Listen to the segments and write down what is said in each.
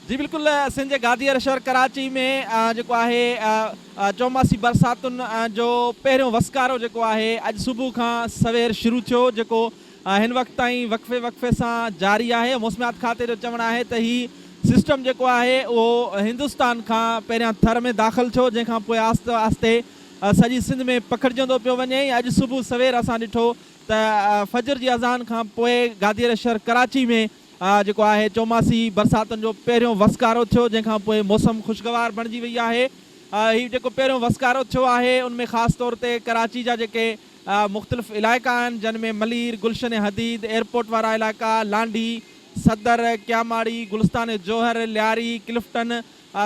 जी बिल्कुल सिंध जे गादीअर शहर कराची में जेको आहे चौमासी बरसातुनि जो पहिरियों वसकारो जेको आहे अॼु सुबुह खां सवेर शुरू थियो, जेको हिन वक़्तु ताईं वक़फ़े वक़फ़े सां जारी आहे। मौसमियात खाते जो चवणु आहे त ही सिस्टम जेको आहे उहो हिंदुस्तान खां पहिरियां थर में दाख़िल थियो, जंहिंखां पोइ आहिस्ते आहिस्ते सॼी सिंध में पखिड़िजंदो पियो वञे। अॼु सुबुह सवेर असां ॾिठो त फजर जी अज़ान खां पोइ गादीअर शहर कराची में जेको आहे चौमासी बरसातुनि जो पहिरियों वसकारो थियो, जंहिंखां पोइ मौसम ख़ुशगवार बणिजी वई आहे। हीउ जेको पहिरियों वसकारो थियो आहे उन में ख़ासि तौर ते कराची जा जेके मुख़्तलिफ़ इलाइक़ा आहिनि, जिन में मलीर, गुलशन हदीद, एयरपोर्ट वारा इलाइक़ा, लांडी, सदर, क्यामाड़ी, गुलिस्तान जोहर, लियारी, क्लिफ्टन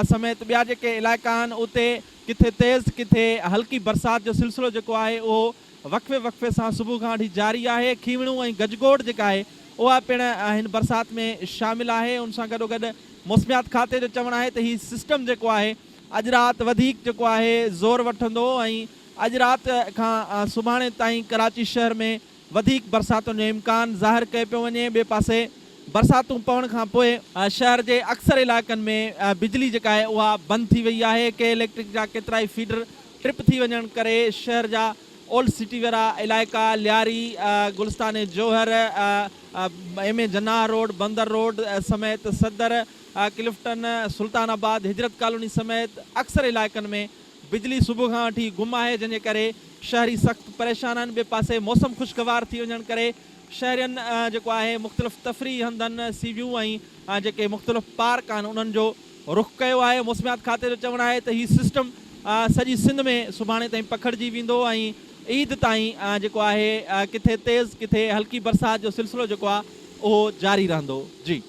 समेत ॿिया जेके इलाइक़ा आहिनि, उते किथे तेज़ किथे हल्की बरसाति जो सिलसिलो जेको आहे उहो वक़फ़े वक़फ़े सां सुबुह खां वठी जारी आहे। खीवणूं ऐं गजगोड़ जेका आहे उहा पिणु हिन बरसाति में शामिलु आहे। उन सां गॾोगॾु मौसमियात खाते जो चवणु आहे त हीउ सिस्टम जेको आहे अॼु राति वधीक जेको आहे ज़ोर वठंदो ऐं अॼु राति खां सुभाणे ताईं कराची शहर में वधीक बरसातुनि जो इम्कान ज़ाहिर कयो पियो वञे। ॿिए पासे बरसातूं पवण खां पोइ शहर जे अक्सर इलाइक़नि में बिजली जेका आहे उहा बंदि थी वई आहे। के इलेक्ट्रिक जा केतिरा ई फीडर ट्रिप थी वञण करे शहर जा ओल्ड सिटी वारा इलाइक़ा, लियारी, गुलिस्तान जोहर, एम ए जन्नाह रोड, बंदर रोड समेत सदर, क्लिफ्टन, सुल्तानाबाद, हिजरत कॉलोनी समेत अक्सर इलाइक़नि में बिजली सुबुह खां वठी गुम आहे, जंहिंजे करे शहरी सख़्तु परेशान आहिनि। ॿिए पासे मौसम ख़ुशगवार थी वञण करे शहरियुनि जेको आहे मुख़्तलिफ़ तफ़री हंधनि, सी वियूं ऐं जेके मुख़्तलिफ़ पार्क आहिनि उन्हनि जो रुख़ कयो आहे। मौसमियात खाते जो चवणु आहे त हीउ सिस्टम सॼी सिंध में सुभाणे ताईं पखिड़िजी वेंदो ऐं ईद ताईं जेको आहे किथे तेज़ किथे हल्की बरसाति जो सिलसिलो जेको आहे उहो जारी रहंदो। जी।